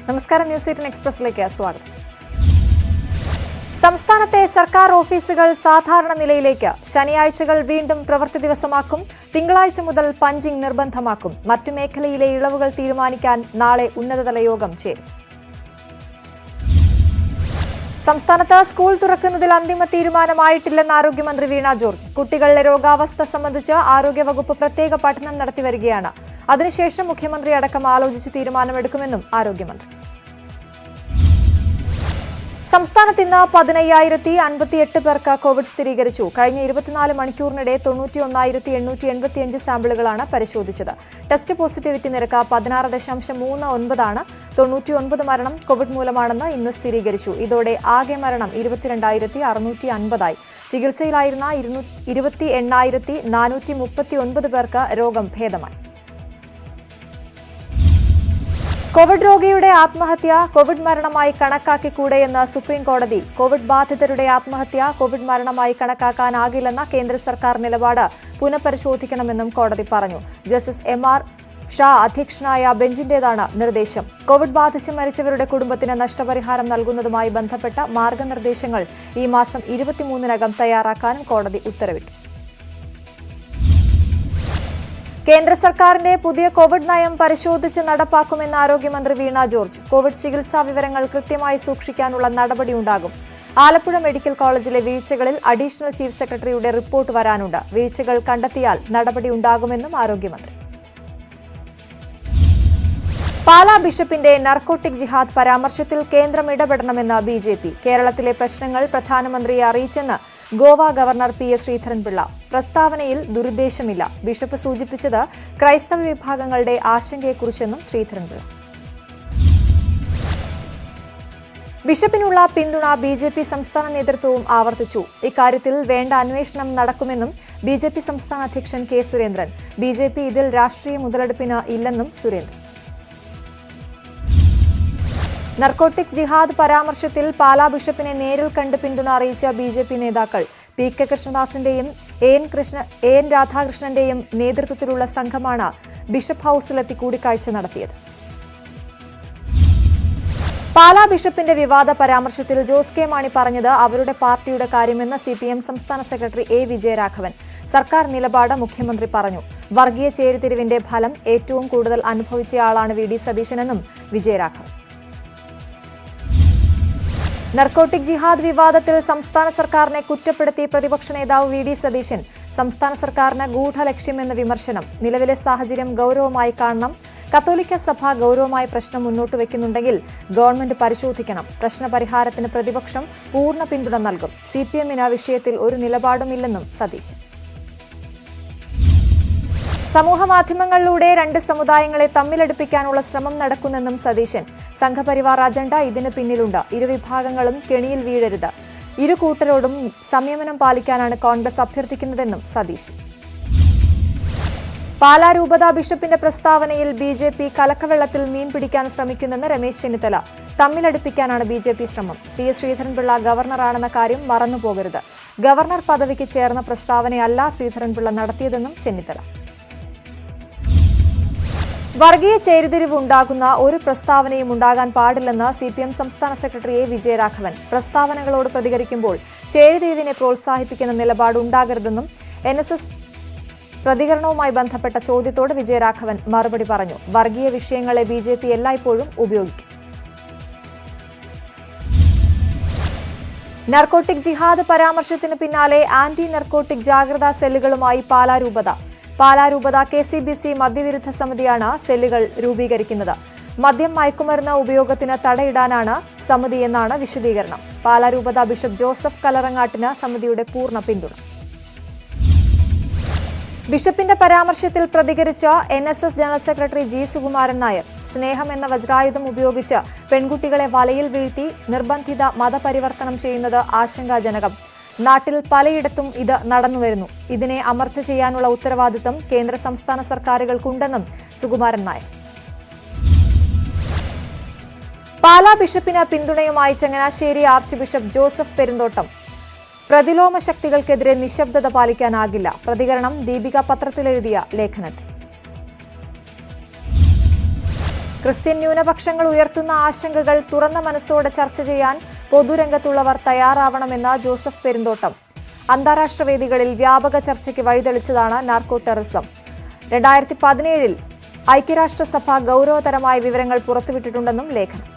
നമസ്കാരം, ന്യൂസ് 18 എക്സ്പ്രസിലേക്ക് സ്വാഗതം. സംസ്ഥാനത്തെ സർക്കാർ ഓഫീസുകൾ സാധാരണ നിലയിലേക്ക്. ശനിയാഴ്ചകൾ വീണ്ടും പ്രവൃത്തി ദിവസമാക്കും. തിങ്കളാഴ്ച മുതൽ പഞ്ചിംഗ് നിർബന്ധമാക്കും. മറ്റു മേഖലയിലെ ഇളവുകൾ തീരുമാനിക്കാൻ നാളെ ഉന്നതതല യോഗം ചേരും. സംസ്ഥാനത്ത് സ്കൂൾ തുറക്കുന്നതിൽ അന്തിമ തീരുമാനമായിട്ടില്ലെന്ന് ആരോഗ്യമന്ത്രി വീണ ജോർജ്. കുട്ടികളുടെ രോഗാവസ്ഥ സംബന്ധിച്ച് ആരോഗ്യവകുപ്പ് പ്രത്യേക പഠനം നടത്തിവരികയാണ്. അതിനുശേഷം മുഖ്യമന്ത്രി അടക്കം ആലോചിച്ച് തീരുമാനമെടുക്കുമെന്നും ആരോഗ്യമന്ത്രി. സംസ്ഥാനത്ത് ഇന്ന് 10,058 പേർക്ക് കോവിഡ് സ്ഥിരീകരിച്ചു. കഴിഞ്ഞ 24 മണിക്കൂറിനിടെ 91,885 സാമ്പിളുകളാണ് പരിശോധിച്ചത്. ടെസ്റ്റ് പോസിറ്റിവിറ്റി നിരക്ക് 16.39 ആണ്. 99 മരണം കോവിഡ് മൂലമാണെന്ന് ഇന്ന് സ്ഥിരീകരിച്ചു. ഇതോടെ ആകെ മരണം 22,650 ആയി. ചികിത്സയിലായിരുന്ന 28,439 പേർക്ക് രോഗം ഭേദമായി. കോവിഡ് രോഗിയുടെ ആത്മഹത്യ കോവിഡ് മരണമായി കണക്കാക്കിക്കൂടെയെന്ന് സുപ്രീം കോടതി. കോവിഡ് ബാധിതരുടെ ആത്മഹത്യ കോവിഡ് മരണമായി കണക്കാക്കാനാകില്ലെന്ന കേന്ദ്ര സർക്കാർ നിലപാട് പുനഃപരിശോധിക്കണമെന്നും കോടതി പറഞ്ഞു. ജസ്റ്റിസ് MR ഷാ അധ്യക്ഷനായ ബെഞ്ചിന്റേതാണ് നിർദ്ദേശം. കോവിഡ് ബാധിച്ച് മരിച്ചവരുടെ കുടുംബത്തിന് നഷ്ടപരിഹാരം നൽകുന്നതുമായി ബന്ധപ്പെട്ട മാർഗനിർദ്ദേശങ്ങൾ ഈ മാസം 23-നകം തയ്യാറാക്കാനും കോടതി ഉത്തരവിട്ടു. കേന്ദ്ര സർക്കാരിന്റെ പുതിയ കോവിഡ് നയം പരിശോധിച്ച് നടപ്പാക്കുമെന്ന് ആരോഗ്യമന്ത്രി വീണ ജോർജ്. കോവിഡ് ചികിത്സാ വിവരങ്ങൾ കൃത്യമായി സൂക്ഷിക്കാനുള്ള നടപടിയുണ്ടാകും. ആലപ്പുഴ മെഡിക്കൽ കോളേജിലെ വീഴ്ചകളിൽ അഡീഷണൽ ചീഫ് സെക്രട്ടറിയുടെ റിപ്പോർട്ട് വരാനുണ്ട്. വീഴ്ചകൾ കണ്ടെത്തിയാൽ നടപടിയുണ്ടാകുമെന്നും ആരോഗ്യമന്ത്രി. പാലാ ബിഷപ്പിന്റെ നർക്കോട്ടിക് ജിഹാദ് പരാമർശത്തിൽ കേന്ദ്രം ഇടപെടണമെന്ന് BJP. കേരളത്തിലെ പ്രശ്നങ്ങൾ പ്രധാനമന്ത്രിയെ അറിയിച്ചെന്ന് ഗോവ ഗവർണർ PS ശ്രീധരൻപിള്ള. പ്രസ്താവനയിൽ ദുരുദ്ദേശമില്ല. ബിഷപ്പ് സൂചിപ്പിച്ചത് ക്രൈസ്തവ വിഭാഗങ്ങളുടെ ആശങ്കയെക്കുറിച്ചെന്നും ശ്രീധരൻപിള്ള. ബിഷപ്പിനുള്ള പിന്തുണ BJP സംസ്ഥാന നേതൃത്വവും ആവർത്തിച്ചു. ഇക്കാര്യത്തിൽ വേണ്ട അന്വേഷണം നടക്കുമെന്നും BJP സംസ്ഥാന അധ്യക്ഷൻ K സുരേന്ദ്രൻ. BJP ഇതിൽ രാഷ്ട്രീയ മുതലെടുപ്പിന് ഇല്ലെന്നും സുരേന്ദ്രൻ. നർക്കോട്ടിക് ജിഹാദ് പരാമർശത്തിൽ പാലാ ബിഷപ്പിനെ നേരിൽ കണ്ട് പിന്തുണ അറിയിച്ച BJP നേതാക്കൾ. PK കൃഷ്ണദാസിന്റെയും AN രാധാകൃഷ്ണന്റെയും നേതൃത്വത്തിലുള്ള സംഘമാണ് ബിഷപ്പ് ഹൌസിലെത്തി കൂടിക്കാഴ്ച നടത്തിയത്. പാലാ ബിഷപ്പിന്റെ വിവാദ പരാമർശത്തിൽ ജോസ് കെ മാണി പറഞ്ഞത് അവരുടെ പാർട്ടിയുടെ കാര്യമെന്ന് CPM സംസ്ഥാന സെക്രട്ടറി A വിജയരാഘവൻ. സർക്കാർ നിലപാട് മുഖ്യമന്ത്രി പറഞ്ഞു. വർഗീയ ചേരിതിരിവിന്റെ ഫലം ഏറ്റവും കൂടുതൽ അനുഭവിച്ചയാളാണ് VD സതീശനെന്നും വിജയരാഘവൻ. നർക്കോട്ടിക് ജിഹാദ് വിവാദത്തിൽ സംസ്ഥാന സർക്കാരിനെ കുറ്റപ്പെടുത്തി പ്രതിപക്ഷ നേതാവ് VD സതീശൻ. സംസ്ഥാന സർക്കാരിന് ഗൂഢലക്ഷ്യമെന്ന വിമർശനം. നിലവിലെ സാഹചര്യം ഗൌരവമായി കാണണം. കത്തോലിക്ക സഭ ഗൌരവമായ പ്രശ്നം മുന്നോട്ട് വയ്ക്കുന്നുണ്ടെങ്കിൽ ഗവൺമെന്റ് പരിശോധിക്കണം. പ്രശ്നപരിഹാരത്തിന് പ്രതിപക്ഷം പൂർണ്ണ പിന്തുണ നൽകും. CPM-ന് വിഷയത്തിൽ ഒരു നിലപാടുമില്ലെന്നും സതീശൻ. സമൂഹമാധ്യമങ്ങളിലൂടെ രണ്ട് സമുദായങ്ങളെ തമ്മിലടുപ്പിക്കാനുള്ള ശ്രമം നടക്കുന്നെന്നും സതീശൻ. സംഘപരിവാർ അജണ്ട ഇതിന് പിന്നിലുണ്ട്. ഇരുവിഭാഗങ്ങളും കെണിയിൽ വീഴരുത്. ഇരു കൂട്ടരോടും സംയമനം പാലിക്കാനാണ് കോൺഗ്രസ് അഭ്യർത്ഥിക്കുന്നതെന്നും സതീശൻ. പാലാ രൂപത ബിഷപ്പിന്റെ പ്രസ്താവനയിൽ BJP കലക്കവെള്ളത്തിൽ മീൻ പിടിക്കാൻ ശ്രമിക്കുന്നെന്ന് രമേശ് ചെന്നിത്തല. തമ്മിലടുപ്പിക്കാനാണ് BJP ശ്രമം. PS ശ്രീധരൻപിള്ള ഗവർണറാണെന്ന കാര്യം മറന്നുപോകരുത്. ഗവർണർ പദവിക്ക് ചേർന്ന പ്രസ്താവനയല്ല ശ്രീധരൻപിള്ള നടത്തിയതെന്നും ചെന്നിത്തല. വർഗീയ ചേരിതിരിവ് ഉണ്ടാകുന്ന ഒരു പ്രസ്താവനയും ഉണ്ടാകാൻ പാടില്ലെന്ന് CPM സംസ്ഥാന സെക്രട്ടറി A വിജയരാഘവൻ. പ്രസ്താവനകളോട് പ്രതികരിക്കുമ്പോൾ ചേരിതിരിവിനെ പ്രോത്സാഹിപ്പിക്കുന്ന നിലപാട് ഉണ്ടാകരുതെന്നും NSS പ്രതികരണവുമായി ബന്ധപ്പെട്ട ചോദ്യത്തോട് വിജയരാഘവൻ മറുപടി പറഞ്ഞു. വർഗീയ വിഷയങ്ങളെ BJP എല്ലായ്പ്പോഴും ഉപയോഗിക്കും. നർക്കോട്ടിക് ജിഹാദ് പരാമർശത്തിന് പിന്നാലെ ആന്റി നർക്കോട്ടിക് ജാഗ്രതാ സെല്ലുകളുമായി പാലാ രൂപത. പാലാ രൂപത KCBC മദ്യവിരുദ്ധ സമിതിയാണ് സെല്ലുകൾ രൂപീകരിക്കുന്നത്. മദ്യം മയക്കുമരുന്ന് ഉപയോഗത്തിന് തടയിടാനാണ് സമിതിയെന്നാണ് വിശദീകരണം. പാലാ രൂപത ബിഷപ്പ് ജോസഫ് കലറങ്ങാട്ടിന് സമിതിയുടെ പൂർണ്ണ പിന്തുണ. ബിഷപ്പിന്റെ പരാമർശത്തിൽ പ്രതികരിച്ച NSS general secretary G Sukumaran Nair. സ്നേഹം എന്ന വജ്രായുധം ഉപയോഗിച്ച് പെൺകുട്ടികളെ വലയിൽ വീഴ്ത്തി നിർബന്ധിത മതപരിവർത്തനം ചെയ്യുന്നത് ആശങ്കാജനകം. നാട്ടിൽ പലയിടത്തും ഇത് നടന്നുവരുന്നു. ഇതിനെ അമർച്ച ചെയ്യാനുള്ള ഉത്തരവാദിത്തം കേന്ദ്ര സംസ്ഥാന സർക്കാരുകൾക്കുണ്ടെന്നും സുകുമാരൻ നായർ. പാലാ ബിഷപ്പിന് പിന്തുണയുമായി ചങ്ങനാശ്ശേരി ആർച്ച് ബിഷപ്പ് ജോസഫ് പെരുന്തോട്ടം. പ്രതിലോമ ശക്തികൾക്കെതിരെ നിശബ്ദത പാലിക്കാനാകില്ല. പ്രതികരണം ദീപിക പത്രത്തിലെഴുതിയ ലേഖനത്തിൽ. ക്രിസ്ത്യൻ ന്യൂനപക്ഷങ്ങൾ ഉയർത്തുന്ന ആശങ്കകൾ തുറന്ന മനസ്സോടെ ചർച്ച ചെയ്യാൻ പൊതുരംഗത്തുള്ളവർ തയ്യാറാവണമെന്ന് ജോസഫ് പെരുന്തോട്ടം. അന്താരാഷ്ട്ര വേദികളിൽ വ്യാപക ചർച്ചയ്ക്ക് വഴിതെളിച്ചതാണ് നാർക്കോ ടെററിസം. 2017 ഐക്യരാഷ്ട്രസഭ ഗൌരവതരമായ വിവരങ്ങൾ പുറത്തുവിട്ടിട്ടുണ്ടെന്നും ലേഖനം.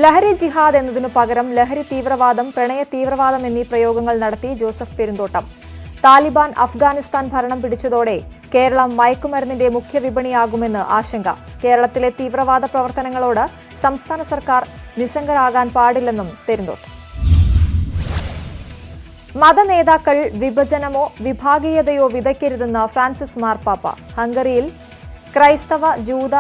ലഹരി ജിഹാദ് എന്നതിനു പകരം ലഹരി തീവ്രവാദം, പ്രണയ തീവ്രവാദം എന്നീ പ്രയോഗങ്ങൾ നടത്തി ജോസഫ് പെരുന്തോട്ടം. താലിബാൻ അഫ്ഗാനിസ്ഥാൻ ഭരണം പിടിച്ചതോടെ കേരളം മയക്കുമരുന്നിന്റെ മുഖ്യ വിപണിയാകുമെന്ന് ആശങ്ക. കേരളത്തിലെ തീവ്രവാദ പ്രവർത്തനങ്ങളോട് സംസ്ഥാന സർക്കാർ നിസ്സംഗരാകാൻ പാടില്ലെന്നും പെരുന്തോട്ടം. മതനേതാക്കൾ വിഭജനമോ വിഭാഗീയതയോ വിതയ്ക്കരുതെന്ന് ഫ്രാൻസിസ് മാർപ്പാപ്പ. ഹംഗറിയിൽ ക്രൈസ്തവ ജൂത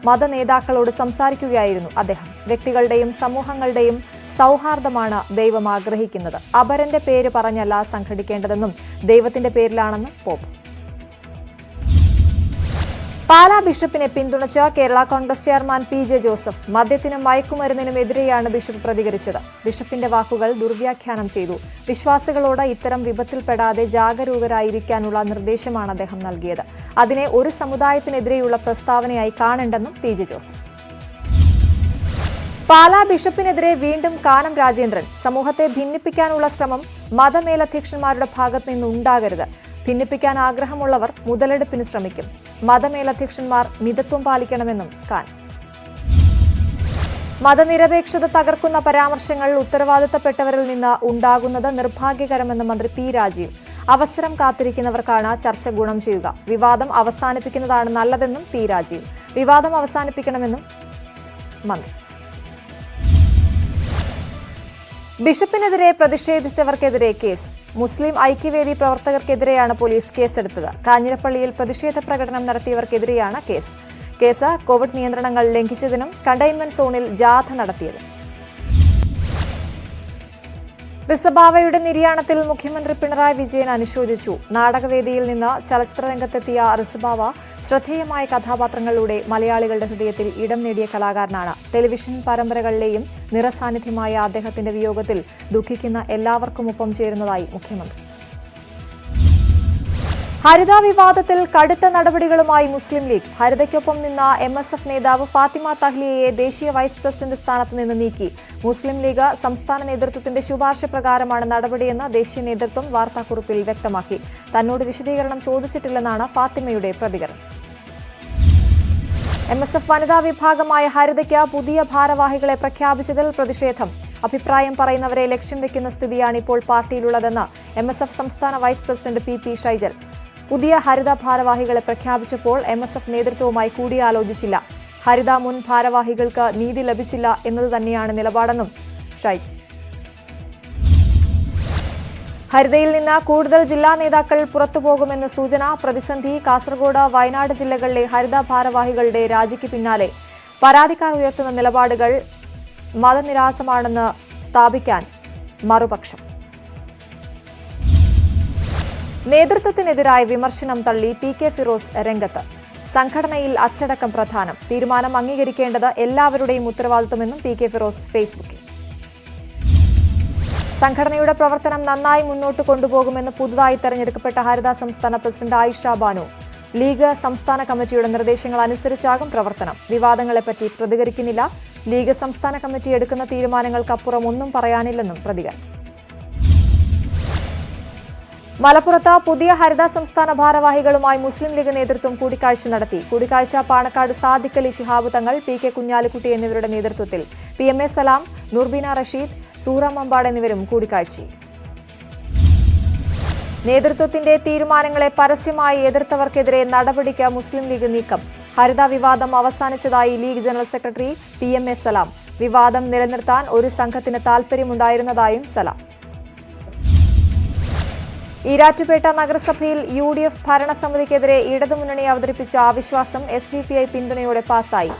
മതനേതാക്കളോട് സംസാരിക്കുകയായിരുന്നു അദ്ദേഹം. വ്യക്തികളുടെയും സമൂഹങ്ങളുടെയും സൗഹാർദ്ദമാണ് ദൈവം ആഗ്രഹിക്കുന്നത്. അപരന്റെ പേര് പറഞ്ഞല്ല സംഘടിക്കേണ്ടതെന്നും ദൈവത്തിന്റെ പേരിലാണെന്ന് പോപ്പ്. പാലാ ബിഷപ്പിനെ പിന്തുണച്ച കേരള കോൺഗ്രസ് ചെയർമാൻ PJ ജോസഫ്. മദ്യത്തിനും മയക്കുമരുന്നിനും എതിരെയാണ് ബിഷപ്പ് പ്രതികരിച്ചത്. ബിഷപ്പിന്റെ വാക്കുകൾ ദുർവ്യാഖ്യാനം ചെയ്തു. വിശ്വാസികളോട് ഇത്തരം വിപത്തിൽപ്പെടാതെ ജാഗരൂകരായിരിക്കാനുള്ള നിർദ്ദേശമാണ് അദ്ദേഹം നൽകിയത്. അതിനെ ഒരു സമുദായത്തിനെതിരെയുള്ള പ്രസ്താവനയായി കാണേണ്ടെന്നും PJ ജോസഫ്. പാലാ ബിഷപ്പിനെതിരെ വീണ്ടും കാനം രാജേന്ദ്രൻ. സമൂഹത്തെ ഭിന്നിപ്പിക്കാനുള്ള ശ്രമം മതമേലധ്യക്ഷന്മാരുടെ ഭാഗത്തു നിന്നുണ്ടാകരുത്. ഭിന്നിപ്പിക്കാൻ ആഗ്രഹമുള്ളവർ മുതലെടുപ്പിന് ശ്രമിക്കും. മതമേലധ്യക്ഷന്മാർ മിതത്വം പാലിക്കണമെന്നും കാനം. മതനിരപേക്ഷത തകർക്കുന്ന പരാമർശങ്ങൾ ഉത്തരവാദിത്തപ്പെട്ടവരിൽ നിന്ന് ഉണ്ടാകുന്നത് നിർഭാഗ്യകരമെന്ന് മന്ത്രി P രാജീവ്. അവസരം കാത്തിരിക്കുന്നവർക്കാണ് ചർച്ച ഗുണം ചെയ്യുക. വിവാദം അവസാനിപ്പിക്കുന്നതാണ് നല്ലതെന്നും P രാജീവ്. വിവാദം അവസാനിപ്പിക്കണമെന്നും മന്ത്രി. ബിഷപ്പിനെതിരെ പ്രതിഷേധിച്ചവർക്കെതിരെ കേസ്. മുസ്ലിം ഐക്യവേദി പ്രവർത്തകർക്കെതിരെയാണ് പോലീസ് കേസെടുത്തത്. കാഞ്ഞിരപ്പള്ളിയിൽ പ്രതിഷേധ പ്രകടനം നടത്തിയവർക്കെതിരെയാണ് കേസ് കോവിഡ് നിയന്ത്രണങ്ങൾ ലംഘിച്ചതിനും കണ്ടെയ്ൻമെന്റ് സോണിൽ ജാഥ നടത്തിയത്. റിസബാവയുടെ നിര്യാണത്തിൽ മുഖ്യമന്ത്രി പിണറായി വിജയൻ അനുശോചിച്ചു. നാടകവേദിയിൽ നിന്ന് ചലച്ചിത്രരംഗത്തെത്തിയ റിസബാവ ശ്രദ്ധേയമായ കഥാപാത്രങ്ങളിലൂടെ മലയാളികളുടെ ഹൃദയത്തിൽ ഇടം നേടിയ കലാകാരനാണ്. ടെലിവിഷൻ പരമ്പരകളിലെയും നിറസാന്നിധ്യമായ അദ്ദേഹത്തിന്റെ വിയോഗത്തിൽ ദുഃഖിക്കുന്ന എല്ലാവർക്കുമൊപ്പം ചേരുന്നതായി മുഖ്യമന്ത്രി. ഹരിത വിവാദത്തിൽ കടുത്ത നടപടികളുമായി മുസ്ലിം ലീഗ്. ഹരിതയ്ക്കൊപ്പം നിന്ന MSF നേതാവ് ഫാത്തിമ തഹ്ലിയയെ ദേശീയ വൈസ് പ്രസിഡന്റ് സ്ഥാനത്ത് നിന്ന് നീക്കി. മുസ്ലിം ലീഗ് സംസ്ഥാന നേതൃത്വത്തിന്റെ ശുപാർശ പ്രകാരമാണ് നടപടിയെന്ന് ദേശീയ നേതൃത്വം വാർത്താക്കുറിപ്പിൽ വ്യക്തമാക്കി. തന്നോട് വിശദീകരണം ചോദിച്ചിട്ടില്ലെന്നാണ് ഫാത്തിമയുടെ പ്രതികരണം. MSF വനിതാ വിഭാഗമായ ഹരിതയ്ക്ക് പുതിയ ഭാരവാഹികളെ പ്രഖ്യാപിച്ചതിൽ പ്രതിഷേധം. അഭിപ്രായം പറയുന്നവരെ ലക്ഷ്യം വെക്കുന്ന സ്ഥിതിയാണ് ഇപ്പോൾ പാർട്ടിയിലുള്ളതെന്ന് MSF സംസ്ഥാന വൈസ് പ്രസിഡന്റ് PP ഷൈജൽ. പുതിയ ഹരിത ഭാരവാഹികളെ പ്രഖ്യാപിച്ചപ്പോൾ MSF നേതൃത്വവുമായി കൂടിയാലോചിച്ചില്ല. ഹരിത മുൻ ഭാരവാഹികൾക്ക് നീതി ലഭിച്ചില്ല എന്നത് തന്നെയാണ് നിലപാടെന്നും ഷൈജൽ. ഹരിതയിൽ നിന്ന് കൂടുതൽ ജില്ലാ നേതാക്കൾ പുറത്തുപോകുമെന്ന് സൂചന. പ്രതിസന്ധി. കാസർഗോഡ്, വയനാട് ജില്ലകളിലെ ഹരിത ഭാരവാഹികളുടെ രാജിക്ക് പിന്നാലെ പരാതിക്കാർ ഉയർത്തുന്ന നിലപാടുകൾ മതനിരാസമാണെന്ന് സ്ഥാപിക്കാൻ മറുപക്ഷം. നേതൃത്വത്തിനെതിരായ വിമർശനം തള്ളി PK ഫിറോസ് രംഗത്ത്. സംഘടനയിൽ അച്ചടക്കം പ്രധാനം. തീരുമാനം അംഗീകരിക്കേണ്ടത് എല്ലാവരുടെയും ഉത്തരവാദിത്വമെന്നും PK ഫിറോസ് ഫേസ്ബുക്കിൽ. സംഘടനയുടെ പ്രവർത്തനം നന്നായി മുന്നോട്ട് കൊണ്ടുപോകുമെന്ന് പുതുതായി തെരഞ്ഞെടുക്കപ്പെട്ട ഹരിത സംസ്ഥാന പ്രസിഡന്റ് ആയിഷ ബാനു. ലീഗ് സംസ്ഥാന കമ്മിറ്റിയുടെ നിർദ്ദേശങ്ങൾ അനുസരിച്ചാകും പ്രവർത്തനം. വിവാദങ്ങളെപ്പറ്റി പ്രതികരിക്കുന്നില്ല. ലീഗ് സംസ്ഥാന കമ്മിറ്റി എടുക്കുന്ന തീരുമാനങ്ങൾക്കപ്പുറം ഒന്നും പറയാനില്ലെന്നും പ്രതികരണം. മലപ്പുറത്ത് പുതിയ ഹരിത സംസ്ഥാന ഭാരവാഹികളുമായി മുസ്ലിം ലീഗ് നേതൃത്വം കൂടിക്കാഴ്ച നടത്തി. കൂടിക്കാഴ്ച പാണക്കാട് സാദിഖ് അലി ശിഹാബ് തങ്ങൾ, PK കുഞ്ഞാലിക്കുട്ടി എന്നിവരുടെ നേതൃത്വത്തിൽ. PMA സലാം, നൂർബീന റഷീദ്, സൂറ മമ്പാട് എന്നിവരും കൂടിക്കാഴ്ചയിൽ. നേതൃത്വത്തിന്റെ തീരുമാനങ്ങളെ പരസ്യമായി എതിർത്തവർക്കെതിരെ നടപടിക്ക് മുസ്ലിം ലീഗ് നീക്കം. ഹരിത വിവാദം അവസാനിച്ചതായി ലീഗ് ജനറൽ സെക്രട്ടറി PMA സലാം. വിവാദം നിലനിർത്താൻ ഒരു സംഘത്തിന് താൽപര്യമുണ്ടായിരുന്നതായും സലാം. ഈരാറ്റുപേട്ട നഗരസഭയിൽ UDF ഭരണസമിതിക്കെതിരെ ഇടതുമുന്നണി അവതരിപ്പിച്ച അവിശ്വാസം SDPI പിന്തുണയോടെ പാസായി.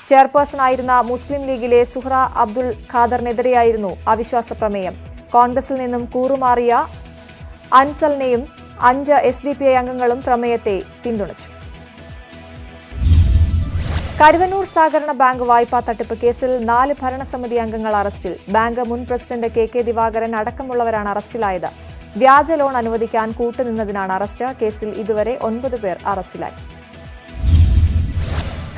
ചെയർപേഴ്സണായിരുന്ന മുസ്ലിം ലീഗിലെ സുഹ്റ അബ്ദുൽ ഖാദറിനെതിരെയായിരുന്നു അവിശ്വാസ പ്രമേയം. കോൺഗ്രസിൽ നിന്നും കൂറുമാറിയ അൻസലിനെയും 5 SDPI അംഗങ്ങളും പ്രമേയത്തെ പിന്തുണച്ചു. കരുവന്നൂർ സഹകരണ ബാങ്ക് വായ്പാ തട്ടിപ്പ് കേസിൽ 4 ഭരണസമിതി അംഗങ്ങൾ അറസ്റ്റിൽ. ബാങ്ക് മുൻ പ്രസിഡന്റ് KK ദിവാകരൻ അടക്കമുള്ളവരാണ് അറസ്റ്റിലായത്. വ്യാജ ലോൺ അനുവദിക്കാൻ കൂട്ടുനിന്നതിനാണ് അറസ്റ്റ്. കേസിൽ ഇതുവരെ 9 പേർ അറസ്റ്റിലായി.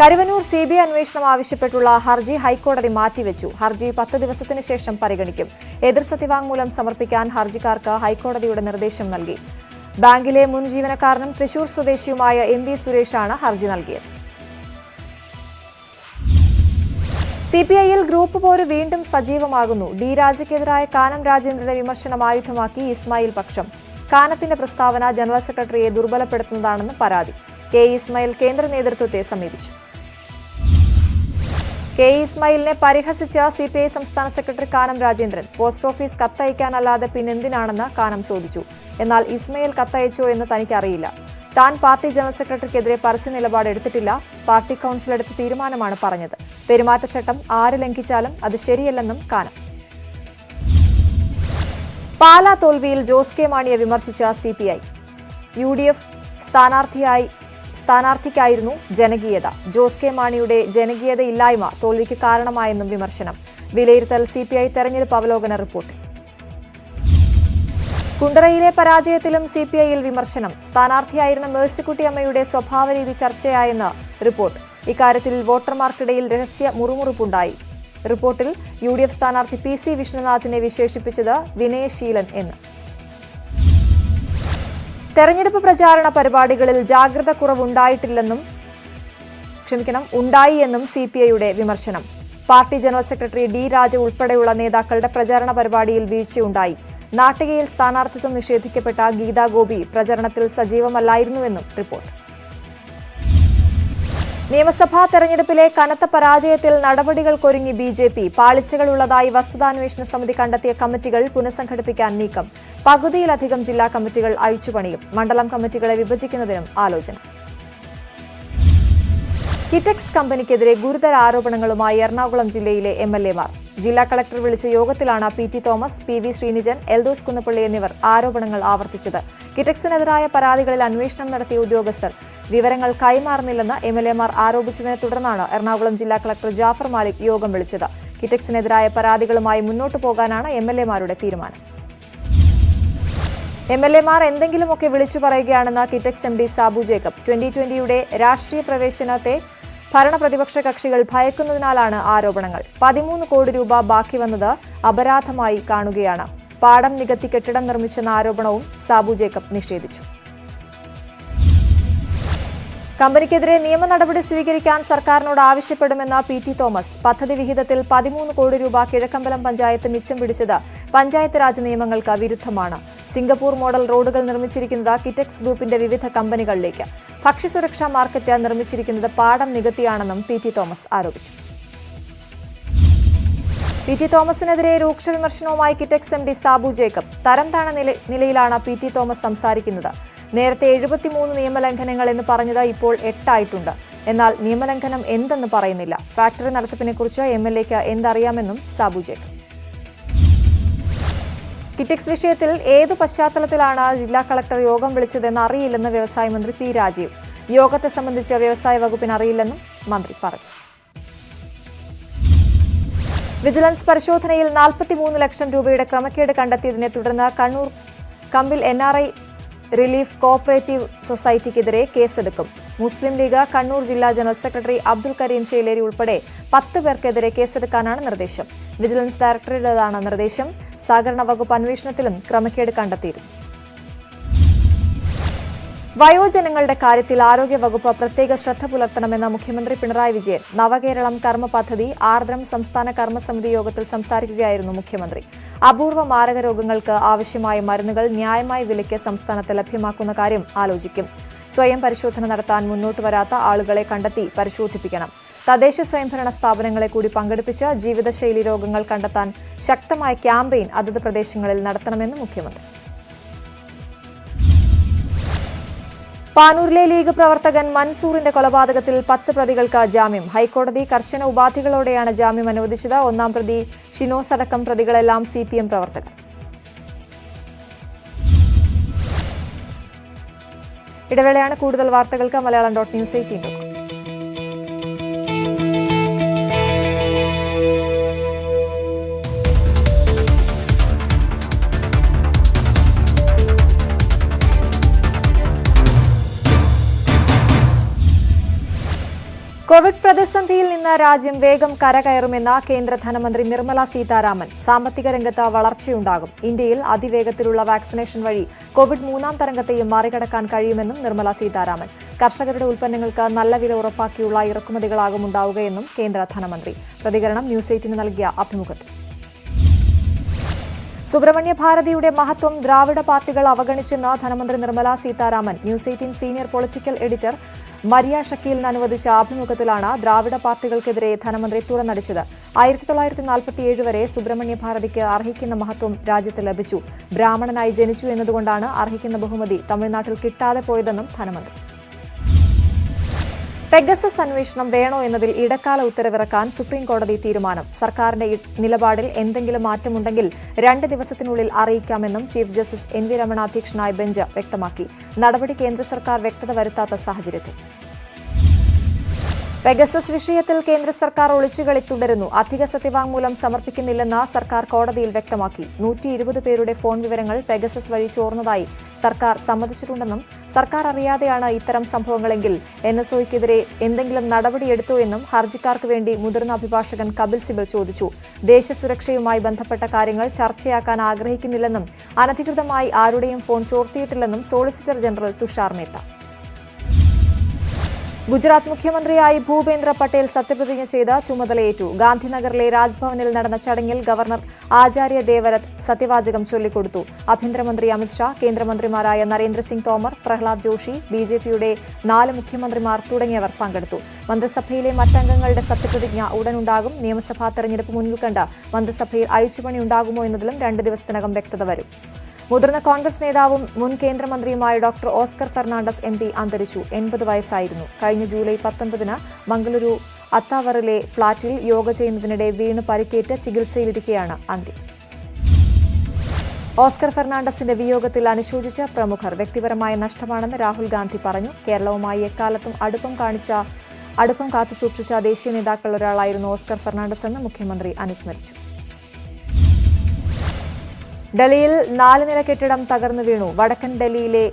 കരുവന്നൂർ CBI അന്വേഷണം ആവശ്യപ്പെട്ടുള്ള ഹർജി ഹൈക്കോടതി മാറ്റിവെച്ചു. ഹർജി 10 ദിവസത്തിന് ശേഷം പരിഗണിക്കും. എതിർ സത്യവാങ്മൂലം സമർപ്പിക്കാൻ ഹർജിക്കാർക്ക് ഹൈക്കോടതിയുടെ നിർദ്ദേശം നൽകി. ബാങ്കിലെ മുൻ ജീവനക്കാരനും തൃശൂർ സ്വദേശിയുമായ MB സുരേഷാണ് ഹർജി നൽകിയത്. CPI-യിൽ ഗ്രൂപ്പ് പോര് വീണ്ടും സജീവമാകുന്നു. D. രാജയ്ക്കെതിരായ കാനം രാജേന്ദ്രന്റെ വിമർശനം ആയുധമാക്കി ഇസ്മായിൽ പക്ഷം. കാനത്തിന്റെ പ്രസ്താവന ജനറൽ സെക്രട്ടറിയെ ദുർബലപ്പെടുത്തുന്നതാണെന്ന് പരാതി. K. ഇസ്മായിൽ കേന്ദ്ര നേതൃത്വത്തെ സമീപിച്ചു. K. ഇസ്മായിലിനെ പരിഹസിച്ച CPI സംസ്ഥാന secretary Kanam Rajendran post office കത്തയക്കാനല്ലാതെ പിന്നെന്തിനാണെന്ന് കാനം ചോദിച്ചു. എന്നാൽ ഇസ്മായിൽ കത്തയച്ചോ എന്ന് തനിക്കറിയില്ല. താൻ പാർട്ടി ജനറൽ സെക്രട്ടറിക്കെതിരെ പരസ്യ നിലപാട് എടുത്തിട്ടില്ല. പാർട്ടി കൌൺസിൽ എടുത്ത തീരുമാനമാണ് പറഞ്ഞത്. പെരുമാറ്റച്ചട്ടം ആര് ലംഘിച്ചാലും അത് ശരിയല്ലെന്നും കാനം. പാലാ തോൽവിയിൽ ജോസ് കെ മാണിയെ വിമർശിച്ച CPI. UDF സ്ഥാനാർത്ഥിക്കായിരുന്നു ജനകീയത. ജോസ് കെ മാണിയുടെ ജനകീയതയില്ലായ്മ തോൽവിക്ക് കാരണമായെന്നും വിമർശനം. വിലയിരുത്തൽ CPI തെരഞ്ഞെടുപ്പ് അവലോകന റിപ്പോർട്ട്. കുണ്ടറയിലെ പരാജയത്തിലും CPI-യിൽ വിമർശനം. സ്ഥാനാർത്ഥിയായിരുന്ന മേഴ്സിക്കുട്ടിയമ്മയുടെ സ്വഭാവരീതി ചർച്ചയായെന്ന് റിപ്പോർട്ട്. ഇക്കാര്യത്തിൽ വോട്ടർമാർക്കിടയിൽ രഹസ്യ മുറുമുറുപ്പുണ്ടായി. റിപ്പോർട്ടിൽ UDF സ്ഥാനാർത്ഥി PC വിഷ്ണുനാഥിനെ വിശേഷിപ്പിച്ചത് വിനയശീലൻ എന്ന്. തെരഞ്ഞെടുപ്പ് പ്രചാരണ പരിപാടികളിൽ ജാഗ്രത ഉണ്ടായി എന്നും CPI-യുടെ വിമർശനം. Party general secretary D. രാജ ഉൾപ്പെടെയുള്ള നേതാക്കളുടെ പ്രചാരണ പരിപാടിയിൽ വീഴ്ചയുണ്ടായി. നാട്ടികയിൽ സ്ഥാനാർത്ഥിത്വം നിഷേധിക്കപ്പെട്ട ഗീതാ ഗോപി പ്രചരണത്തിൽ സജീവമല്ലായിരുന്നുവെന്നും റിപ്പോർട്ട്. നിയമസഭാ തെരഞ്ഞെടുപ്പിലെ കനത്ത പരാജയത്തിൽ നടപടികൾക്കൊരുങ്ങി BJP. പാളിച്ചകളുള്ളതായി വസ്തുതാന്വേഷണ സമിതി കണ്ടെത്തിയ കമ്മിറ്റികൾ പുനഃസംഘടിപ്പിക്കാൻ നീക്കം. പകുതിയിലധികം ജില്ലാ കമ്മിറ്റികൾ അഴിച്ചുപണിയും. മണ്ഡലം കമ്മിറ്റികളെ വിഭജിക്കുന്നതിനും ആലോചന. കിറ്റെക്സ് കമ്പനിക്കെതിരെ ഗുരുതര ആരോപണങ്ങളുമായി എറണാകുളം ജില്ലയിലെ MLA-മാർ. ജില്ലാ കളക്ടർ വിളിച്ച യോഗത്തിലാണ് PT തോമസ്, PV ശ്രീനിജൻ, എൽദോസ് കുന്നപ്പള്ളി എന്നിവർ ആരോപണങ്ങൾ ആവർത്തിച്ചത്. കിറ്റെക്സിനെതിരായ പരാതികളിൽ അന്വേഷണം നടത്തിയ ഉദ്യോഗസ്ഥർ വിവരങ്ങൾ കൈമാറുന്നില്ലെന്ന് MLA-മാർ ആരോപിച്ചതിനെ തുടർന്നാണ് എറണാകുളം ജില്ലാ കളക്ടർ ജാഫർ മാലിക് യോഗം വിളിച്ചത്. കിറ്റെക്സിനെതിരായ പരാതികളുമായി മുന്നോട്ടു പോകാനാണ് MLA-മാരുടെ തീരുമാനം. MLA-മാർ എന്തെങ്കിലുമൊക്കെ വിളിച്ചു പറയുകയാണെന്ന് കിറ്റെക്സ് MD സാബു ജേക്കബ്. 2020-യുടെ രാഷ്ട്രീയ പ്രവേശനത്തെ ഭരണപ്രതിപക്ഷ കക്ഷികൾ ഭയക്കുന്നതിനാലാണ് ആരോപണങ്ങൾ. 13 കോടി രൂപ ബാക്കി വന്നത് അപരാധമായി കാണുകയാണ്. പാടം നികത്തി കെട്ടിടം നിർമ്മിച്ചെന്ന ആരോപണവും സാബു ജേക്കബ് നിഷേധിച്ചു. കമ്പനിക്കെതിരെ നിയമ നടപടി സ്വീകരിക്കാൻ സർക്കാരിനോട് ആവശ്യപ്പെടുമെന്ന് PT തോമസ്. പദ്ധതി വിഹിതത്തിൽ 13 കോടി രൂപ കിഴക്കമ്പലം പഞ്ചായത്ത് മിച്ചം പിടിച്ചത് പഞ്ചായത്ത് രാജ് നിയമങ്ങൾക്ക് വിരുദ്ധമാണ്. സിംഗപ്പൂർ മോഡൽ റോഡുകൾ നിർമ്മിച്ചിരിക്കുന്നത് കിറ്റെക്സ് ഗ്രൂപ്പിന്റെ വിവിധ കമ്പനികളിലേക്ക്. ഭക്ഷ്യസുരക്ഷാ മാർക്കറ്റ് നിർമ്മിച്ചിരിക്കുന്നത് പാടം നികത്തിയാണെന്നും PT തോമസ് ആരോപിച്ചു. PT തോമസിനെതിരെ രൂക്ഷ വിമർശനവുമായി കിറ്റെക്സ് MD സാബു ജേക്കബ്. തരം താണ നിലയിലാണ് PT തോമസ് സംസാരിക്കുന്നത്. നേരത്തെ 73 നിയമലംഘനങ്ങൾ എന്ന് പറഞ്ഞത് ഇപ്പോൾ 8 ആയിട്ടുണ്ട്. എന്നാൽ നിയമലംഘനം എന്തെന്ന് പറയുന്നില്ല. ഫാക്ടറി നടത്തിപ്പിനെക്കുറിച്ച് MLA-ക്ക് എന്തറിയാമെന്നും സാബു ജേക്കബ്. കിറ്റെക്സ് വിഷയത്തിൽ ഏതു പശ്ചാത്തലത്തിലാണ് ജില്ലാ കളക്ടർ യോഗം വിളിച്ചതെന്ന് അറിയില്ലെന്ന് വ്യവസായ മന്ത്രി P. രാജീവ്. യോഗത്തെ സംബന്ധിച്ച് വ്യവസായ വകുപ്പിന് അറിയില്ലെന്നും മന്ത്രി പറഞ്ഞു. വിജിലൻസ് പരിശോധനയിൽ 43 ലക്ഷം രൂപയുടെ ക്രമക്കേട് കണ്ടെത്തിയതിനെ തുടർന്ന് കണ്ണൂർ കമ്പിൽ NRI റിലീഫ് കോഓപ്പറേറ്റീവ് സൊസൈറ്റിക്കെതിരെ കേസെടുക്കും. മുസ്ലിം ലീഗ് കണ്ണൂർ ജില്ലാ ജനറൽ സെക്രട്ടറി അബ്ദുൽ കരീം ചേലേരി ഉൾപ്പെടെ 10 പേർക്കെതിരെ കേസെടുക്കാനാണ് നിർദ്ദേശം. വിജിലൻസ് ഡയറക്ടറുടേതാണ് നിർദ്ദേശം. സഹകരണ വകുപ്പ് അന്വേഷണത്തിലും ക്രമക്കേട് കണ്ടെത്തിയിരുന്നു. വയോജനങ്ങളുടെ കാര്യത്തിൽ ആരോഗ്യവകുപ്പ് പ്രത്യേക ശ്രദ്ധ പുലർത്തണമെന്ന് മുഖ്യമന്ത്രി പിണറായി വിജയൻ. നവകേരളം കർമ്മ പദ്ധതി ആർദ്രം സംസ്ഥാന കർമ്മസമിതി യോഗത്തിൽ സംസാരിക്കുകയായിരുന്നു മുഖ്യമന്ത്രി. അപൂർവ മാരക രോഗങ്ങൾക്ക് ആവശ്യമായ മരുന്നുകൾ ന്യായമായ വിലയ്ക്ക് സംസ്ഥാനത്ത് ലഭ്യമാക്കുന്ന കാര്യം ആലോചിക്കും. സ്വയം പരിശോധന നടത്താൻ മുന്നോട്ട് വരാത്ത ആളുകളെ കണ്ടെത്തി പരിശോധിപ്പിക്കണം. തദ്ദേശ സ്വയംഭരണ സ്ഥാപനങ്ങളെ കൂടി പങ്കെടുപ്പിച്ച് ജീവിതശൈലി രോഗങ്ങൾ കണ്ടെത്താൻ ശക്തമായ ക്യാമ്പയിൻ അതത് പ്രദേശങ്ങളിൽ നടത്തണമെന്ന് മുഖ്യമന്ത്രി. പാനൂരിലെ ലീഗ് പ്രവർത്തകൻ മൻസൂറിന്റെ കൊലപാതകത്തിൽ 10 പ്രതികൾക്ക് ജാമ്യം. ഹൈക്കോടതി കർശന ഉപാധികളോടെയാണ് ജാമ്യം അനുവദിച്ചത്. 1-ാം പ്രതി ഷിനോസ് അടക്കം പ്രതികളെല്ലാം CPM പ്രവർത്തകർ. ഇടവേളയാണ്. കൂടുതൽ വാർത്തകൾക്ക് മലയാളം.news18. കോവിഡ് പ്രതിസന്ധിയിൽ നിന്ന് രാജ്യം വേഗം കരകയറുമെന്ന കേന്ദ്ര ധനമന്ത്രി നിർമ്മല സീതാരാമൻ. സാമ്പത്തിക രംഗത്ത് വളർച്ചയുണ്ടാകും. ഇന്ത്യയിൽ അതിവേഗത്തിലുള്ള വാക്സിനേഷൻ വഴി കോവിഡ് മൂന്നാം തരംഗത്തെയും മറികടക്കാൻ കഴിയുമെന്നും നിർമ്മല സീതാരാമൻ. കർഷകരുടെ ഉൽപ്പന്നങ്ങൾക്ക് നല്ല വില ഉറപ്പാക്കിയുള്ള ഇറക്കുമതികളാകും ഉണ്ടാവുകയെന്നും കേന്ദ്ര ധനമന്ത്രി. പ്രതികരണം ന്യൂസ് 8 നൽകിയ അഭിമുഖത്തിൽ. സുബ്രഹ്മണ്യ ഭാരതിയുടെ മഹത്വം ദ്രാവിഡ പാർട്ടികൾ അവഗണിച്ചെന്ന് ധനമന്ത്രി Nirmala Sitharaman. News 18 senior political editor Maria ഷക്കീലിന് അനുവദിച്ച അഭിമുഖത്തിലാണ് ദ്രാവിഡ പാർട്ടികൾക്കെതിരെ ധനമന്ത്രി തുറന്നടിച്ചത്. 1947 വരെ സുബ്രഹ്മണ്യ ഭാരതിക്ക് അർഹിക്കുന്ന മഹത്വം രാജ്യത്ത് ലഭിച്ചു. ബ്രാഹ്മണനായി ജനിച്ചു എന്നതുകൊണ്ടാണ് അർഹിക്കുന്ന ബഹുമതി തമിഴ്നാട്ടിൽ കിട്ടാതെ പോയതെന്നും ധനമന്ത്രി. പെഗസസ് അന്വേഷണം വേണോ എന്നതിൽ ഇടക്കാല ഉത്തരവിറക്കാൻ സുപ്രീംകോടതി തീരുമാനം. സർക്കാരിന്റെ നിലപാടിൽ എന്തെങ്കിലും മാറ്റമുണ്ടെങ്കിൽ 2 ദിവസത്തിനുള്ളിൽ അറിയിക്കാമെന്നും ചീഫ് ജസ്റ്റിസ് NV രമണ അധ്യക്ഷനായ ബെഞ്ച് വ്യക്തമാക്കി. നടപടി കേന്ദ്ര സർക്കാർ വ്യക്തത വരുത്താത്ത സാഹചര്യത്തിൽ. പെഗസസ് വിഷയത്തിൽ കേന്ദ്ര സർക്കാർ ഒളിച്ചുകളി തുടരുന്നു. അധിക സത്യവാങ്മൂലം സമർപ്പിക്കുന്നില്ലെന്ന് സർക്കാർ കോടതിയിൽ വ്യക്തമാക്കി. 120 പേരുടെ ഫോൺ വിവരങ്ങൾ പെഗസസ് വഴി ചോർന്നതായി സർക്കാർ സമ്മതിച്ചിട്ടുണ്ടെന്നും സർക്കാർ അറിയാതെയാണ് ഇത്തരം സംഭവങ്ങളെങ്കിൽ NSOയ്ക്കെതിരെ എന്തെങ്കിലും നടപടിയെടുത്തോ എന്നും ഹർജിക്കാർക്ക് വേണ്ടി മുതിർന്ന അഭിഭാഷകൻ കപിൽ സിബൽ ചോദിച്ചു. ദേശസുരക്ഷയുമായി ബന്ധപ്പെട്ട കാര്യങ്ങൾ ചർച്ചയാക്കാൻ ആഗ്രഹിക്കുന്നില്ലെന്നും അനധികൃതമായി ആരുടെയും ഫോൺ ചോർത്തിയിട്ടില്ലെന്നും സോളിസിറ്റർ ജനറൽ തുഷാർ മേത്ത. ഗുജറാത്ത് മുഖ്യമന്ത്രിയായി ഭൂപേന്ദ്ര പട്ടേൽ സത്യപ്രതിജ്ഞ ചെയ്ത് ചുമതലയേറ്റു. ഗാന്ധിനഗറിലെ രാജ്ഭവനിൽ നടന്ന ചടങ്ങിൽ ഗവർണർ ആചാര്യ ദേവരത്ത് സത്യവാചകം ചൊല്ലിക്കൊടുത്തു. ആഭ്യന്തരമന്ത്രി അമിത്ഷാ, കേന്ദ്രമന്ത്രിമാരായ നരേന്ദ്രസിംഗ് തോമർ, പ്രഹ്ലാദ് ജോഷി, BJPയുടെ 4 മുഖ്യമന്ത്രിമാർ തുടങ്ങിയവർ പങ്കെടുത്തു. മന്ത്രിസഭയിലെ മറ്റംഗങ്ങളുടെ സത്യപ്രതിജ്ഞ ഉടനുണ്ടാകും. നിയമസഭാ തെരഞ്ഞെടുപ്പ് മുന്നിൽ കണ്ട് മന്ത്രിസഭയിൽ അഴിച്ചുപണി ഉണ്ടാകുമോ എന്നതിലും 2 ദിവസത്തിനകം വ്യക്തത വരും. മുതിർന്ന കോൺഗ്രസ് നേതാവും മുൻ കേന്ദ്രമന്ത്രിയുമായ ഡോക്ടർ ഓസ്കർ ഫെർണാണ്ടസ് MP അന്തരിച്ചു. 80 വയസ്സായിരുന്നു. കഴിഞ്ഞ ജൂലൈ 19 മംഗളൂരു അത്താവറിലെ ഫ്ളാറ്റിൽ യോഗ ചെയ്യുന്നതിനിടെ വീണ് പരിക്കേറ്റ് ചികിത്സയിലിരിക്കെയാണ് അന്ത്യം. ഓസ്കർ ഫെർണാണ്ടസിന്റെ വിയോഗത്തിൽ അനുശോചിച്ച പ്രമുഖർ. വ്യക്തിപരമായ നഷ്ടമാണെന്ന് രാഹുൽ ഗാന്ധി പറഞ്ഞു. കേരളവുമായി എക്കാലത്തും അടുപ്പം കാത്തുസൂക്ഷിച്ച ദേശീയ നേതാക്കളിൽ ഒരാളായിരുന്നു ഓസ്കർ ഫെർണാണ്ടസ് എന്ന് മുഖ്യമന്ത്രി അനുസ്മരിച്ചു. ഡൽഹിയിൽ 4 നില കെട്ടിടം തകർന്നു വീണു. വടക്കൻ ഡൽഹിയിലെ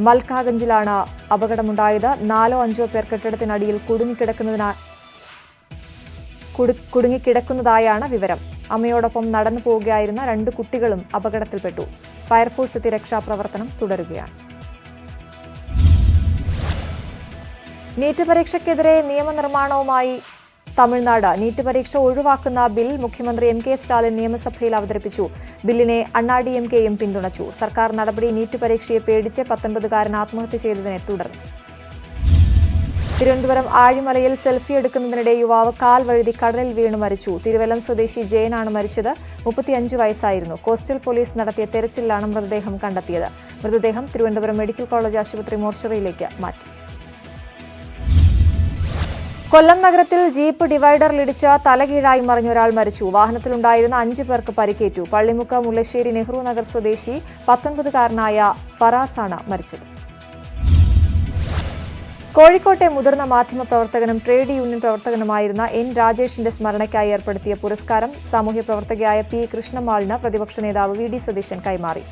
മൽക്കാഗഞ്ചിലാണ് അപകടമുണ്ടായത്. 4-5 പേർ കെട്ടിടത്തിനടിയിൽ കുടുങ്ങിക്കിടക്കുന്നതായാണ് വിവരം. അമ്മയോടൊപ്പം നടന്നു പോവുകയായിരുന്ന 2 കുട്ടികളും അപകടത്തിൽപ്പെട്ടു. ഫയർഫോഴ്സ് എത്തി രക്ഷാപ്രവർത്തനം തുടരുകയാണ്. നീറ്റ് പരീക്ഷയ്ക്കെതിരെ നിയമനിർമ്മാണവുമായി തമിഴ്നാട്. നീറ്റ് പരീക്ഷ ഒഴിവാക്കുന്ന ബിൽ മുഖ്യമന്ത്രി MK സ്റ്റാലിൻ നിയമസഭയിൽ അവതരിപ്പിച്ചു. ബില്ലിനെ അണ്ണാ-DMKയും പിന്തുണച്ചു. സർക്കാർ നടപടി നീറ്റ് പരീക്ഷയെ പേടിച്ച് 19കാരൻ ആത്മഹത്യ ചെയ്തതിനെ തുടർന്ന്. തിരുവനന്തപുരം ആഴിമലയിൽ സെൽഫി എടുക്കുന്നതിനിടെ യുവാവ് കാൽ വഴുതി കടലിൽ വീണ് മരിച്ചു. തിരുവല്ലം സ്വദേശി ജയനാണ് മരിച്ചത്. 35 വയസ്സായിരുന്നു. കോസ്റ്റൽ പോലീസ് നടത്തിയ തെരച്ചിലിലാണ് മൃതദേഹം കണ്ടെത്തിയത്. മൃതദേഹം തിരുവനന്തപുരം മെഡിക്കൽ കോളേജ് ആശുപത്രി മോർച്ചറിയിലേക്ക് മാറ്റി. കൊല്ലം നഗരത്തിൽ ജീപ്പ് ഡിവൈഡറിലിടിച്ച് തലകീഴായി മറിഞ്ഞൊരാൾ മരിച്ചു. വാഹനത്തിലുണ്ടായിരുന്ന 5 പേർക്ക് പരിക്കേറ്റു. പള്ളിമുക്ക് മുല്ലശ്ശേരി നെഹ്റു നഗർ സ്വദേശി 19കാരനായ ഫറാസാണ് മരിച്ചത്. കോഴിക്കോട്ടെ മുതിർന്ന മാധ്യമപ്രവർത്തകനും ട്രേഡ് യൂണിയൻ പ്രവർത്തകനുമായിരുന്ന N രാജേഷിന്റെ സ്മരണയ്ക്കായി ഏർപ്പെടുത്തിയ പുരസ്കാരം സാമൂഹ്യ പ്രവർത്തകയായ P കൃഷ്ണമാളിന് പ്രതിപക്ഷ നേതാവ് VD സതീശൻ കൈമാറി.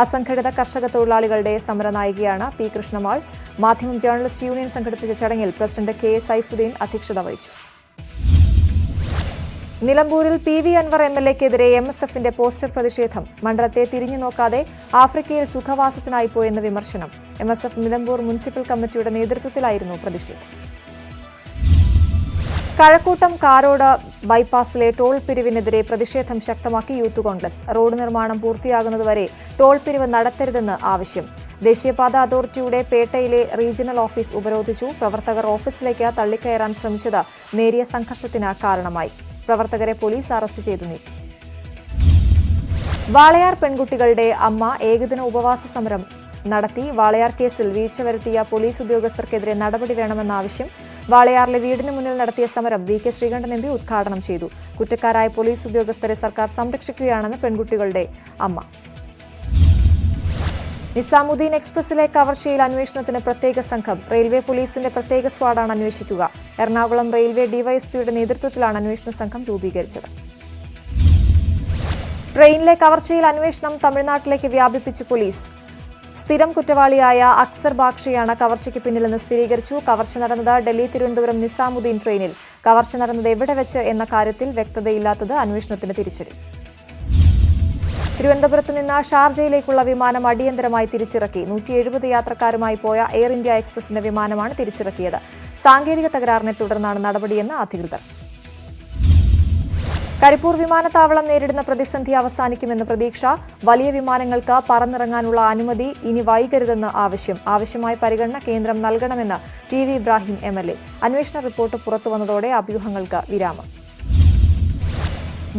അസംഘടിത കർഷക തൊഴിലാളികളുടെ സമരനായികയാണ് P കൃഷ്ണമാൾ. മാധ്യമം ജേർണലിസ്റ്റ് യൂണിയൻ സംഘടിപ്പിച്ച ചടങ്ങിൽ പ്രസിഡന്റ് K സൈഫുദ്ദീൻ അധ്യക്ഷത വഹിച്ചു. നിലമ്പൂരിൽ PV അൻവർ MLAക്കെതിരെ MSFന്റെ പോസ്റ്റർ പ്രതിഷേധം. മണ്ഡലത്തെ തിരിഞ്ഞു നോക്കാതെ ആഫ്രിക്കയിൽ സുഖവാസത്തിനായി പോയെന്ന വിമർശനം. MSF നിലമ്പൂർ മുനിസിപ്പൽ കമ്മിറ്റിയുടെ നേതൃത്വത്തിലായിരുന്നു പ്രതിഷേധം. കഴക്കൂട്ടം കാരോട് ബൈപ്പാസിലെ ടോൾ പിരിവിനെതിരെ പ്രതിഷേധം ശക്തമാക്കി യൂത്ത് കോൺഗ്രസ്. റോഡ് നിർമ്മാണം പൂർത്തിയാകുന്നതുവരെ ടോൾ പിരിവ് നടത്തരുതെന്ന് ആവശ്യം. ദേശീയപാത അതോറിറ്റിയുടെ പേട്ടയിലെ റീജിയണൽ ഓഫീസ് ഉപരോധിച്ചു. പ്രവർത്തകർ ഓഫീസിലേക്ക് തള്ളിക്കയറാൻ ശ്രമിച്ചത് നേരിയ സംഘർഷത്തിന് കാരണമായി. പ്രവർത്തകരെ പോലീസ് അറസ്റ്റ് ചെയ്തു നീക്കി. വാളയാർ പെൺകുട്ടികളുടെ അമ്മ ഏകദിന ഉപവാസ സമരം നടത്തി. വാളയാർ കേസിൽ വീഴ്ച വരുത്തിയ പോലീസ് ഉദ്യോഗസ്ഥർക്കെതിരെ നടപടി വേണമെന്ന ആവശ്യം. വാളയാറിലെ വീടിന് മുന്നിൽ നടത്തിയ സമരം VK ശ്രീകണ്ഠൻ MP ഉദ്ഘാടനം ചെയ്തു. കുറ്റക്കാരായ പോലീസ് ഉദ്യോഗസ്ഥരെ സർക്കാർ സംരക്ഷിക്കുകയാണെന്ന് പെൺകുട്ടികളുടെ അമ്മ. നിസാമുദ്ദീൻ എക്സ്പ്രസിലെ കവർച്ചയിൽ അന്വേഷണത്തിന് പ്രത്യേക സംഘം. റെയിൽവേ പോലീസിന്റെ പ്രത്യേക സ്ക്വാഡാണ് അന്വേഷിക്കുക. എറണാകുളം റെയിൽവേ DYSPയുടെ നേതൃത്വത്തിലാണ് അന്വേഷണ സംഘം രൂപീകരിച്ചത്. ട്രെയിനിലെ കവർച്ചയിൽ അന്വേഷണം തമിഴ്നാട്ടിലേക്ക് വ്യാപിപ്പിച്ച് പോലീസ്. സ്ഥിരം കുറ്റവാളിയായ അക്സർ ബാക്ഷിയാണ് കവർച്ചയ്ക്ക് പിന്നിലെന്ന് സ്ഥിരീകരിച്ചു. കവർച്ച നടന്നത് ഡൽഹി തിരുവനന്തപുരം നിസാമുദ്ദീൻ ട്രെയിനിൽ. കവർച്ച നടന്നത് എവിടെ വെച്ച് എന്ന കാര്യത്തിൽ വ്യക്തതയില്ലാത്തത് അന്വേഷണത്തിന് തിരിച്ചടി. തിരുവനന്തപുരത്ത് നിന്ന് ഷാർജയിലേക്കുള്ള വിമാനം അടിയന്തരമായി തിരിച്ചിറക്കി. 170 യാത്രക്കാരുമായി പോയ എയർ ഇന്ത്യ എക്സ്പ്രസിന്റെ വിമാനമാണ് തിരിച്ചിറക്കിയത്. സാങ്കേതിക തകരാറിനെ തുടർന്നാണ് നടപടിയെന്ന് അധികൃതർ. കരിപ്പൂർ വിമാനത്താവളം നേരിടുന്ന പ്രതിസന്ധി അവസാനിക്കുമെന്ന് പ്രതീക്ഷ. വലിയ വിമാനങ്ങൾക്ക് പറന്നിറങ്ങാനുള്ള അനുമതി ഇനി വൈകരുതെന്ന് ആവശ്യമായ പരിഗണന കേന്ദ്രം നൽകണമെന്ന് ടി.വി. ഇബ്രാഹിം എം.എൽ.എ. അന്വേഷണ റിപ്പോർട്ട് പുറത്തുവന്നതോടെ അഭ്യൂഹങ്ങൾക്ക് വിരാമം.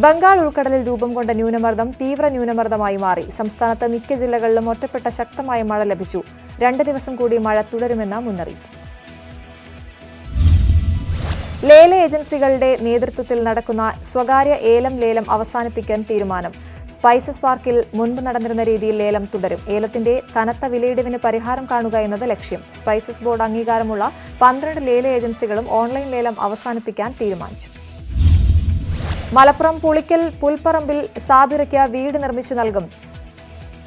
ബംഗാൾ ഉൾക്കടലിൽ രൂപം കൊണ്ട ന്യൂനമർദ്ദം തീവ്ര ന്യൂനമർദ്ദമായി മാറി. സംസ്ഥാനത്ത് മിക്ക ജില്ലകളിലും ഒറ്റപ്പെട്ട ശക്തമായ മഴ ലഭിച്ചു. 2 ദിവസം കൂടി മഴ തുടരുമെന്ന് മുന്നറിയിപ്പ്. ലേല ഏജൻസികളുടെ നേതൃത്വത്തിൽ നടക്കുന്ന സ്വകാര്യ ലേലം അവസാനിപ്പിക്കാൻ തീരുമാനം. സ്പൈസസ് പാർക്കിൽ മുൻപ് നടന്നിരുന്ന രീതിയിൽ ലേലം തുടരും. ഏലത്തിന്റെ കനത്ത വിലയിടിവിന് പരിഹാരം കാണുക എന്നത് ലക്ഷ്യം. സ്പൈസസ് ബോർഡ് അംഗീകാരമുള്ള 12 ലേല ഏജൻസികളും ഓൺലൈൻ ലേലം അവസാനിപ്പിക്കാൻ തീരുമാനിച്ചു. മലപ്പുറം പുളിക്കൽ പുൽപ്പറമ്പിൽ സാബിറയ്ക്ക് വീട് നിർമ്മിച്ചു നൽകും.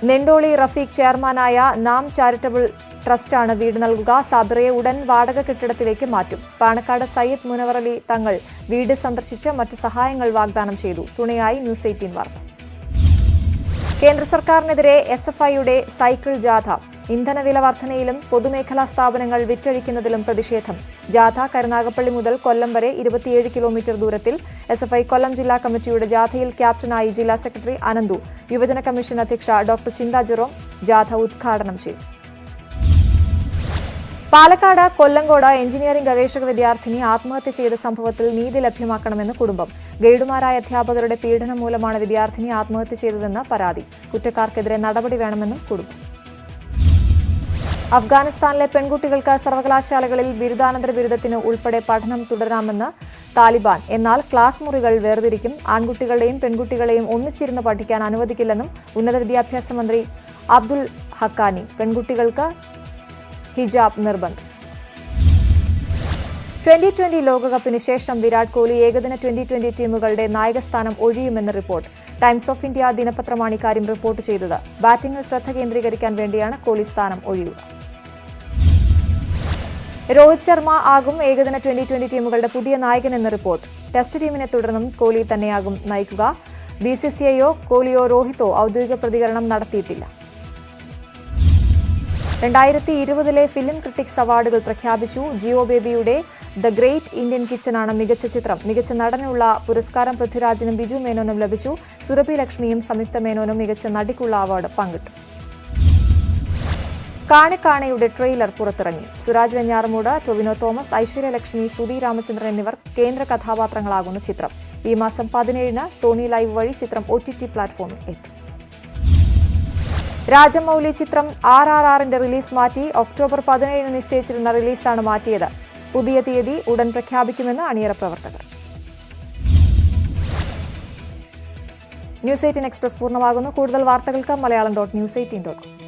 നെണ്ടോളി റഫീഖ് ചെയർമാനായ നാം ചാരിറ്റബിൾ ട്രസ്റ്റാണ് വീട് നൽകുക. സാബിറയെ ഉടൻ വാടക കെട്ടിടത്തിലേക്ക് മാറ്റും. പാണക്കാട് സയ്യിദ് മുനവർ അലി തങ്ങൾ വീട് സന്ദർശിച്ച് മറ്റ് സഹായങ്ങൾ വാഗ്ദാനം ചെയ്തു. തുണയായി ന്യൂസ് 18 വാർത്ത. കേന്ദ്ര സർക്കാരിനെതിരെ SFIയുടെ സൈക്കിൾ ജാഥ. ഇന്ധനവില വർധനയിലും പൊതുമേഖലാ സ്ഥാപനങ്ങൾ വിറ്റഴിക്കുന്നതിലും പ്രതിഷേധം. ജാഥ കരുനാഗപ്പള്ളി മുതൽ കൊല്ലം വരെ 27 കിലോമീറ്റർ ദൂരത്തിൽ. SFI കൊല്ലം ജില്ലാ കമ്മിറ്റിയുടെ ജാഥയിൽ ക്യാപ്റ്റനായി ജില്ലാ സെക്രട്ടറി അനന്തു, യുവജന കമ്മീഷൻ അധ്യക്ഷ ഡോക്ടർ ചിന്ത ജെറോം ജാഥ ഉദ്ഘാടനം ചെയ്തു. പാലക്കാട് കൊല്ലങ്കോട് എഞ്ചിനീയറിംഗ് ഗവേഷക വിദ്യാർത്ഥിനി ആത്മഹത്യ ചെയ്ത സംഭവത്തിൽ നീതി ലഭ്യമാക്കണമെന്ന് കുടുംബം. ഗൈഡുമാരായ അധ്യാപകരുടെ പീഡനം മൂലമാണ് വിദ്യാർത്ഥിനി ആത്മഹത്യ ചെയ്തതെന്ന് പരാതി. കുറ്റക്കാർക്കെതിരെ നടപടി വേണമെന്നും കുടുംബം. അഫ്ഗാനിസ്ഥാനിലെ പെൺകുട്ടികൾക്ക് സർവകലാശാലകളിൽ ബിരുദാനന്തര ബിരുദത്തിന് ഉൾപ്പെടെ പഠനം തുടരാമെന്ന് താലിബാൻ. എന്നാൽ ക്ലാസ് മുറികൾ വേർതിരിക്കും. ആൺകുട്ടികളെയും പെൺകുട്ടികളെയും ഒന്നിച്ചിരുന്ന് പഠിക്കാൻ അനുവദിക്കില്ലെന്നും ഉന്നത വിദ്യാഭ്യാസ മന്ത്രി അബ്ദുൽ ഹക്കാനി. പെൺകുട്ടികൾക്ക് ഹിജാബ് നിർബന്ധം. 2020 ലോകകപ്പിന് ശേഷം വിരാട് കോഹ്ലി ഏകദിന 2020 ടീമുകളുടെ നായകസ്ഥാനം ഒഴിയുമെന്ന് റിപ്പോർട്ട്. ടൈംസ് ഓഫ് ഇന്ത്യ ദിനപത്രമാണ് ഇക്കാര്യം റിപ്പോർട്ട് ചെയ്തത്. ബാറ്റിംഗിൽ ശ്രദ്ധ കേന്ദ്രീകരിക്കാൻ വേണ്ടിയാണ് കോഹ്ലി സ്ഥാനം ഒഴിയുക. രോഹിത് ശർമ്മ ആകും ഏകദിന 2020 ടീമുകളുടെ പുതിയ നായകനെന്ന് റിപ്പോർട്ട്. ടെസ്റ്റ് ടീമിനെ തുടർന്നും കോഹ്ലി തന്നെയാകും നയിക്കുക. BCCIയോ കോഹ്ലിയോ രോഹിത്തോ ഔദ്യോഗിക പ്രതികരണം നടത്തിയിട്ടില്ല. 2020 ഫിലിം ക്രിട്ടിക്സ് അവാർഡുകൾ പ്രഖ്യാപിച്ചു. ജിയോ ബേബിയുടെ ദ ഗ്രേറ്റ് ഇന്ത്യൻ കിച്ചനാണ് മികച്ച ചിത്രം. മികച്ച നടനുള്ള പുരസ്കാരം പൃഥ്വിരാജിനും ബിജു മേനോനും ലഭിച്ചു. സുരഭി ലക്ഷ്മിയും സംയുക്ത മേനോനും മികച്ച നടിക്കുള്ള അവാർഡ് പങ്കിട്ടു. കാണെ ട്രെയിലർ പുറത്തിറങ്ങി. സുരാജ് വെഞ്ഞാറമൂട്, ടൊവിനോ തോമസ്, ഐശ്വര്യ ലക്ഷ്മി, സുധി രാമചന്ദ്രൻ എന്നിവർ കേന്ദ്ര കഥാപാത്രങ്ങളാകുന്ന ചിത്രം ഈ മാസം 17-ന് സോണി ലൈവ് വഴി ചിത്രം OTT പ്ലാറ്റ്ഫോമിൽ എത്തും. രാജമൌലി ചിത്രം RRRന്റെ റിലീസ് മാറ്റി. ഒക്ടോബർ 17-ന് നിശ്ചയിച്ചിരുന്ന റിലീസാണ് മാറ്റിയത്. പുതിയ തീയതി ഉടൻ പ്രഖ്യാപിക്കുമെന്ന് അണിയറ പ്രവർത്തകർ. ന്യൂസ് 18 എക്സ്പ്രസ് പൂർണ്ണമാകുന്നു. കൂടുതൽ വാർത്തകൾക്ക് മലയാളം.news18.com.